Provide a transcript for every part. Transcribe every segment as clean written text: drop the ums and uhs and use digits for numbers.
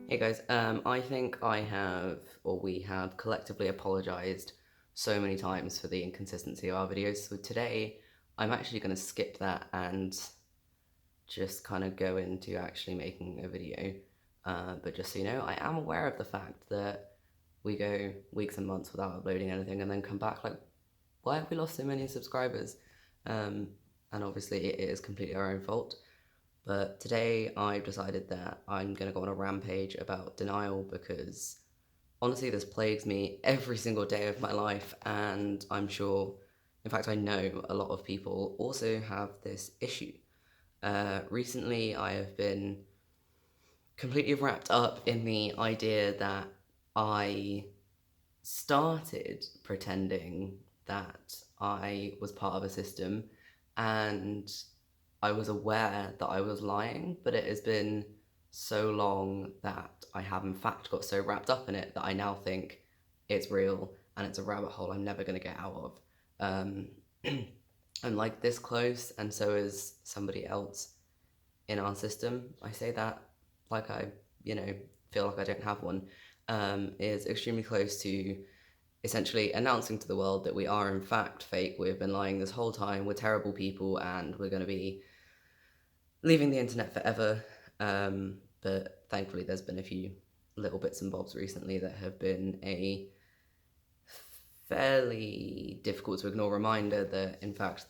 Hey guys, I think we have collectively apologized so many times for the inconsistency of our videos. So today, I'm actually going to skip that and just kind of go into actually making a video. But just so you know, I am aware of the fact that we go weeks and months without uploading anything and then come back like, why have we lost so many subscribers? Um, and obviously it is completely our own fault. But today I've decided that I'm going to go on a rampage about denial because honestly, this plagues me every single day of my life, and I'm sure, in fact, I know a lot of people also have this issue. Recently, I have been completely wrapped up in the idea that I started pretending that I was part of a system and I was aware that I was lying, but it has been so long that I have in fact got so wrapped up in it that I now think it's real and it's a rabbit hole I'm never going to get out of. Um, I'm like this close, and so is somebody else in our system. I say that like I, you know, feel like I don't have one, is extremely close to essentially announcing to the world that we are in fact fake. We've been lying this whole time, we're terrible people, and we're going to be leaving the internet forever. But thankfully, there's been a few little bits and bobs recently that have been a fairly difficult to ignore reminder that, in fact,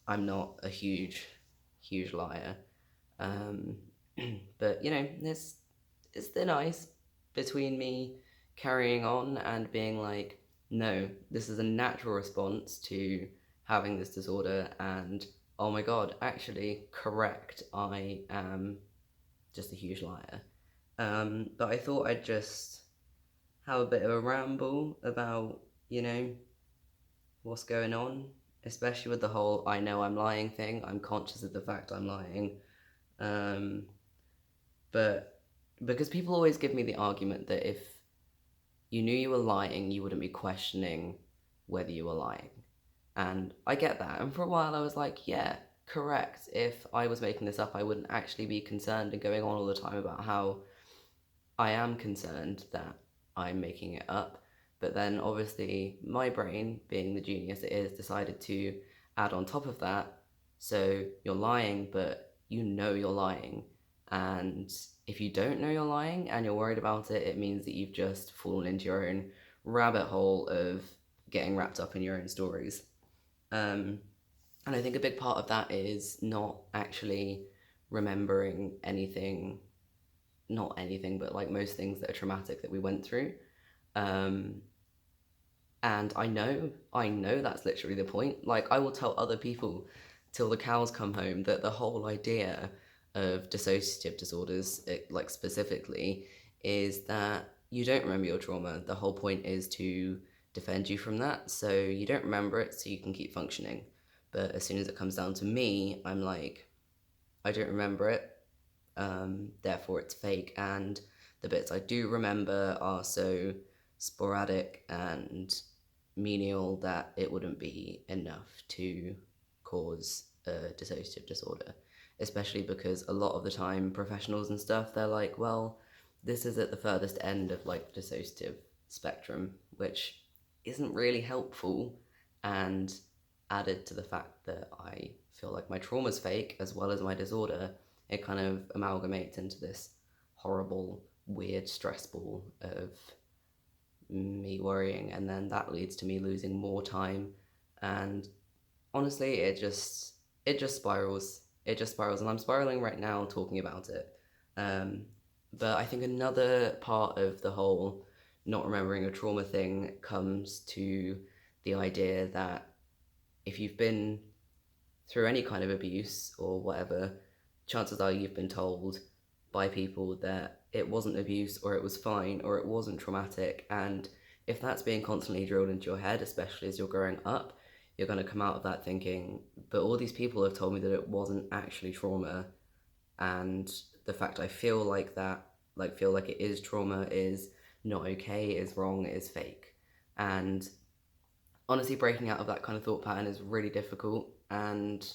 I'm not a huge liar. Um, but you know, it's thin ice between me carrying on and being like, no, this is a natural response to having this disorder, and oh my god, actually, correct, I am just a huge liar. But I thought I'd just have a bit of a ramble about, you know, what's going on, especially with the whole I know I'm lying thing. I'm conscious of the fact I'm lying. Um, but because people always give me the argument that if you knew you were lying, you wouldn't be questioning whether you were lying. And I get that. And for a while I was like, yeah, correct. If I was making this up, I wouldn't actually be concerned and going on all the time about how I am concerned that I'm making it up. But then obviously my brain, being the genius it is, decided to add on top of that. So you're lying, but you know you're lying. And if you don't know you're lying and you're worried about it, it means that you've just fallen into your own rabbit hole of getting wrapped up in your own stories. Um, and I think a big part of that is not actually remembering anything, not anything, but like most things that are traumatic that we went through. Um, and I know that's literally the point. Like, I will tell other people till the cows come home that the whole idea of dissociative disorders, like specifically, is that you don't remember your trauma. The whole point is to defend you from that. So you don't remember it so you can keep functioning. But as soon as it comes down to me, I'm like, I don't remember it. Therefore, it's fake. And the bits I do remember are so sporadic and menial that it wouldn't be enough to cause a dissociative disorder. Especially because a lot of the time, professionals and stuff, they're like, well, this is at the furthest end of like the dissociative spectrum, which isn't really helpful. And added to the fact that I feel like my trauma's fake as well as my disorder, it kind of amalgamates into this horrible, weird stress ball of me worrying, and then that leads to me losing more time. And honestly, it just spirals. It just spirals, and I'm spiraling right now talking about it. Um, but I think another part of the whole not remembering a trauma thing comes to the idea that if you've been through any kind of abuse or whatever, chances are you've been told by people that it wasn't abuse or it was fine or it wasn't traumatic. And if that's being constantly drilled into your head, especially as you're growing up, you're going to come out of that thinking, but all these people have told me that it wasn't actually trauma. And the fact I feel like that, like feel like it is trauma, is not okay, is wrong, is fake. And honestly, breaking out of that kind of thought pattern is really difficult, and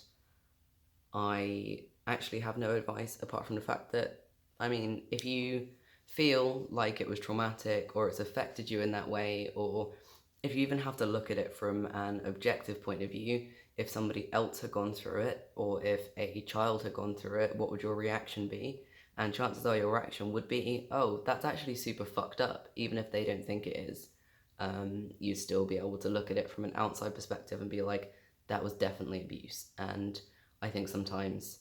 I actually have no advice apart from the fact that, I mean, if you feel like it was traumatic or it's affected you in that way, or if you even have to look at it from an objective point of view, if somebody else had gone through it or if a child had gone through it, what would your reaction be? And chances are your reaction would be, oh, that's actually super fucked up, even if they don't think it is. You'd still be able to look at it from an outside perspective and be like, that was definitely abuse. And I think sometimes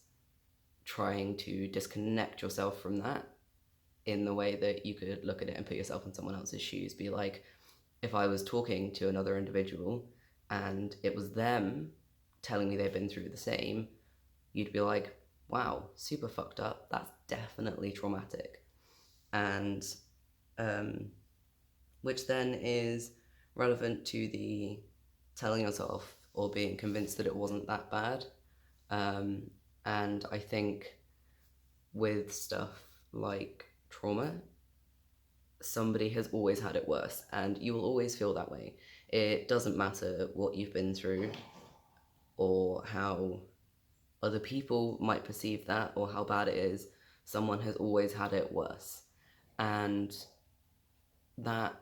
trying to disconnect yourself from that in the way that you could look at it and put yourself in someone else's shoes, be like, if I was talking to another individual and it was them telling me they've been through the same, you'd be like, wow, super fucked up. That's definitely traumatic. And which then is relevant to the telling yourself or being convinced that it wasn't that bad. And I think with stuff like trauma, somebody has always had it worse, and you will always feel that way. It doesn't matter what you've been through or how other people might perceive that or how bad it is. Someone has always had it worse. And that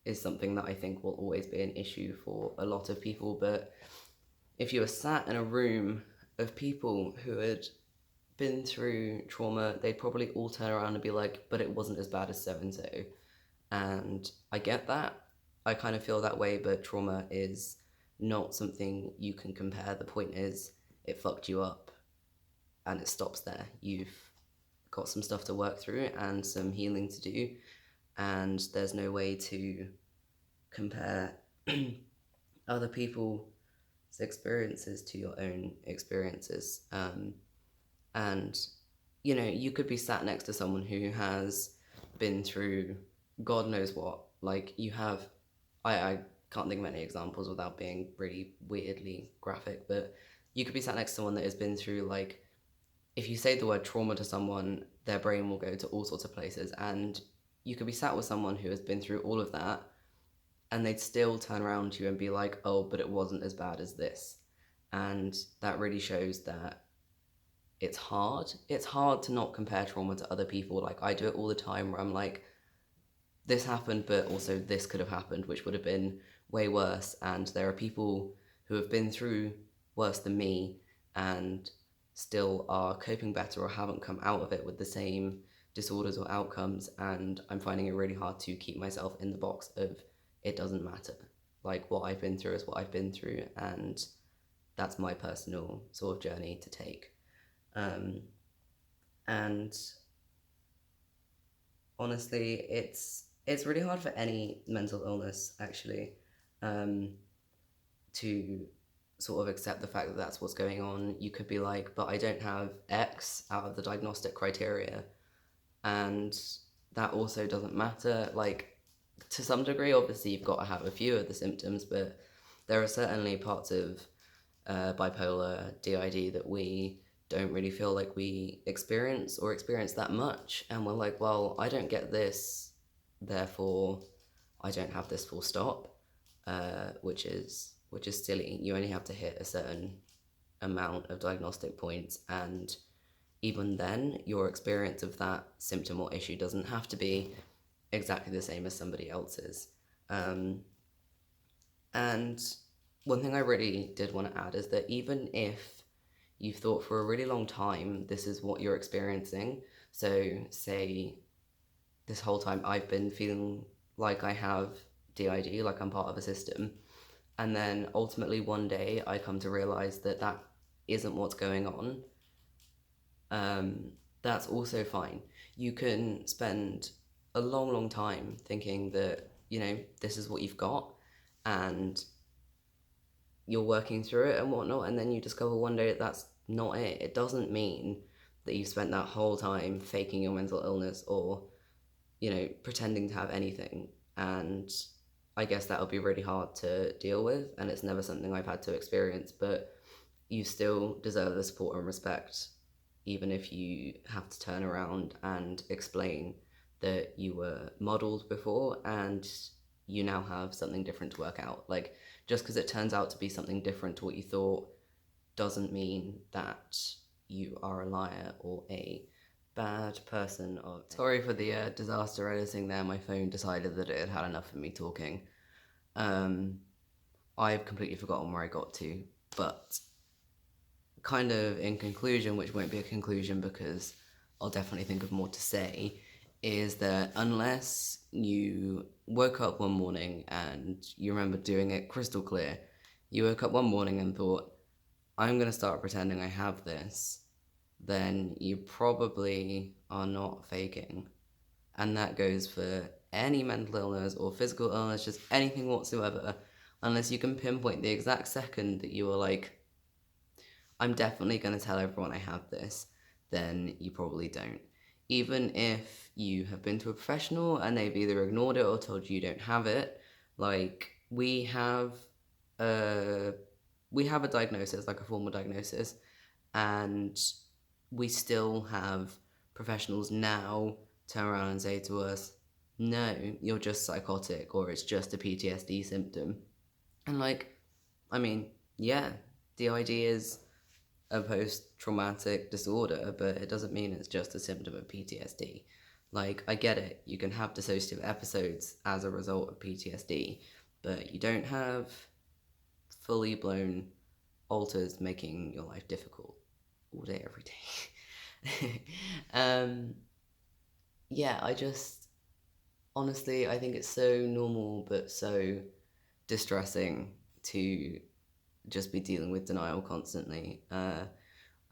is something that I think will always be an issue for a lot of people. But if you were sat in a room of people who had been through trauma, they'd probably all turn around and be like, but it wasn't as bad as so and so. And I get that. I kind of feel that way, but trauma is not something you can compare. The point is, it fucked you up and it stops there. You've got some stuff to work through and some healing to do, and there's no way to compare other people's experiences to your own experiences. And you know, you could be sat next to someone who has been through God knows what. Like, you have, I can't think of any examples without being really weirdly graphic, but you could be sat next to someone that has been through, like, if you say the word trauma to someone, their brain will go to all sorts of places. And you could be sat with someone who has been through all of that, and they'd still turn around to you and be like, oh, but it wasn't as bad as this. And that really shows that it's hard. It's hard to not compare trauma to other people. Like, I do it all the time where I'm like, this happened, but also this could have happened, which would have been way worse. And there are people who have been through worse than me and still are coping better or haven't come out of it with the same disorders or outcomes. And I'm finding it really hard to keep myself in the box of, it doesn't matter. Like, what I've been through is what I've been through, and that's my personal sort of journey to take. And honestly, it's really hard for any mental illness, actually, to sort of accept the fact that that's what's going on. You could be like, but I don't have X out of the diagnostic criteria, and that also doesn't matter. Like, to some degree, obviously, you've got to have a few of the symptoms, but there are certainly parts of bipolar, DID that we don't really feel like we experience that much. And we're like, well, I don't get this, therefore I don't have this, full stop, which is silly. You only have to hit a certain amount of diagnostic points, and even then your experience of that symptom or issue doesn't have to be exactly the same as somebody else's. And one thing I really did want to add is that even if you've thought for a really long time this is what you're experiencing, so say this whole time I've been feeling like I have DID, like I'm part of a system, and then ultimately one day I come to realize that that isn't what's going on, that's also fine. You can spend a long time thinking that, you know, this is what you've got, and you're working through it and whatnot, and then you discover one day that that's not it. It doesn't mean that you spent that whole time faking your mental illness or, you know, pretending to have anything. And I guess that would be really hard to deal with, and it's never something I've had to experience, but you still deserve the support and respect, even if you have to turn around and explain that you were modeled before and you now have something different to work out. Like, just because it turns out to be something different to what you thought doesn't mean that you are a liar or a bad person. Sorry for the disaster editing there. My phone decided that it had had enough of me talking. I've completely forgotten where I got to, but kind of in conclusion, which won't be a conclusion because I'll definitely think of more to say, is that unless you woke up one morning and you remember doing it crystal clear, you woke up one morning and thought, I'm going to start pretending I have this, then you probably are not faking. And that goes for any mental illness or physical illness, just anything whatsoever, unless you can pinpoint the exact second that you were like, I'm definitely going to tell everyone I have this, then you probably don't. Even if you have been to a professional and they've either ignored it or told you don't have it, like we have a diagnosis, like a formal diagnosis, and we still have professionals now turn around and say to us, no, you're just psychotic or it's just a PTSD symptom. And like, I mean, yeah, the idea is a post-traumatic disorder, but it doesn't mean it's just a symptom of PTSD. Like, I get it, you can have dissociative episodes as a result of PTSD, but you don't have fully blown alters making your life difficult all day, every day. Yeah, honestly, I think it's so normal but so distressing to just be dealing with denial constantly. I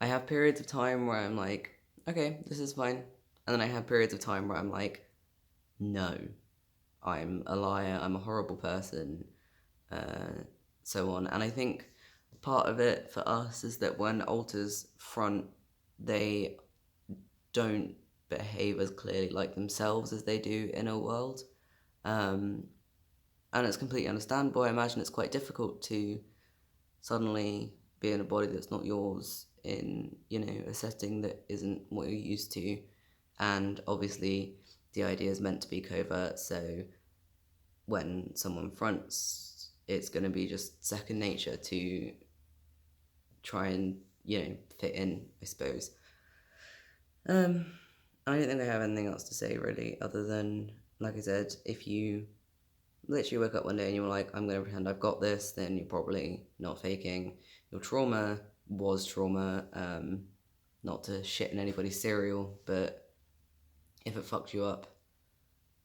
have periods of time where I'm like, okay, this is fine. And then I have periods of time where I'm like, no, I'm a liar, I'm a horrible person, so on. And I think part of it for us is that when alters front, they don't behave as clearly like themselves as they do in a world. And it's completely understandable. I imagine it's quite difficult to suddenly be in a body that's not yours in, a setting that isn't what you're used to. And obviously the idea is meant to be covert, so when someone fronts, it's going to be just second nature to try and, fit in, I suppose. I don't think I have anything else to say really, other than, like I said, if you literally woke up one day and you were like, I'm going to pretend I've got this, then you're probably not faking. Your trauma was trauma, not to shit in anybody's cereal, but if it fucked you up,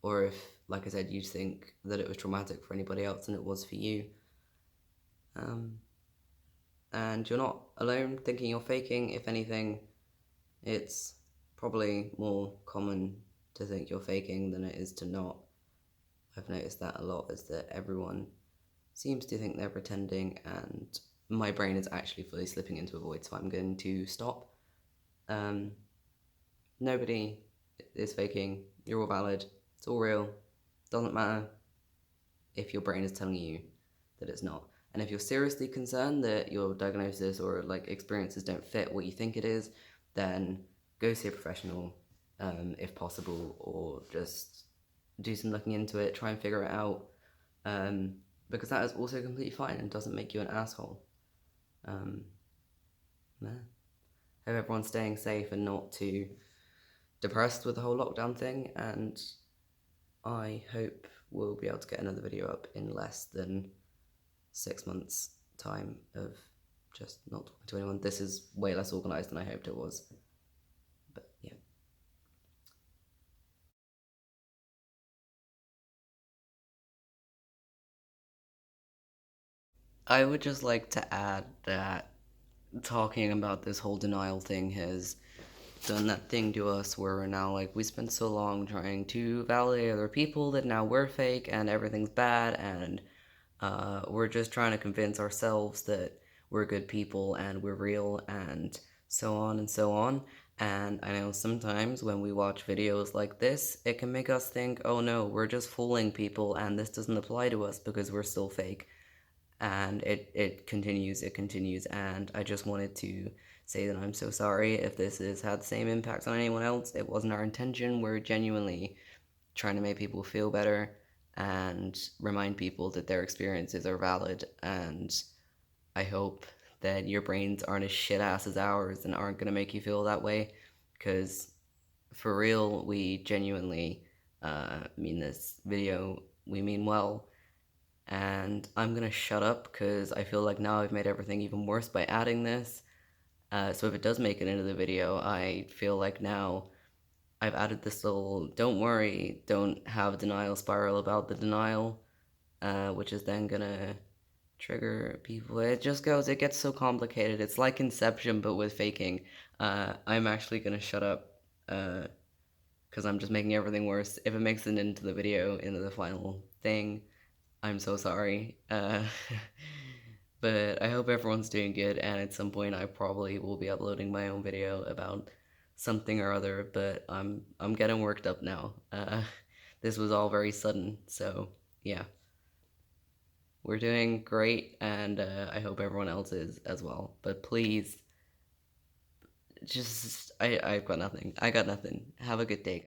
or if, like I said, you think that it was traumatic for anybody else and it was for you, and you're not alone thinking you're faking. If anything, it's probably more common to think you're faking than it is to not. I've noticed that a lot, is that everyone seems to think they're pretending, and my brain is actually fully slipping into a void, so I'm going to stop. Nobody is faking. You're all valid. It's all real. Doesn't matter if your brain is telling you that it's not. And if you're seriously concerned that your diagnosis or experiences don't fit what you think it is, then go see a professional, if possible, or just do some looking into it, try and figure it out, because that is also completely fine and doesn't make you an asshole. Yeah. Hope everyone's staying safe and not too depressed with the whole lockdown thing, and I hope we'll be able to get another video up in less than 6 months' time of just not talking to anyone. This is way less organised than I hoped it was, but yeah. I would just like to add that talking about this whole denial thing has done that thing to us where we're now like, we spent so long trying to validate other people that now we're fake and everything's bad, and we're just trying to convince ourselves that we're good people and we're real and so on and so on. And I know sometimes when we watch videos like this, it can make us think, oh no, we're just fooling people and this doesn't apply to us because we're still fake. And it continues, and I just wanted to say that I'm so sorry if this has had the same impact on anyone else. It wasn't our intention. We're genuinely trying to make people feel better and remind people that their experiences are valid, and I hope that your brains aren't as shit ass as ours and aren't going to make you feel that way, because for real, we genuinely mean this video. We mean well. And I'm gonna shut up because I feel like now I've made everything even worse by adding this. So if it does make it into the video, I feel like now I've added this little don't worry, don't have a denial spiral about the denial, which is then gonna trigger people. It gets so complicated. It's like Inception, but with faking. I'm actually gonna shut up, because I'm just making everything worse. If it makes it into the video, into the final thing, I'm so sorry. But I hope everyone's doing good, and at some point I probably will be uploading my own video about something or other, but I'm getting worked up now. This was all very sudden, so yeah. We're doing great, and I hope everyone else is as well. But please, I've got nothing. I got nothing. Have a good day.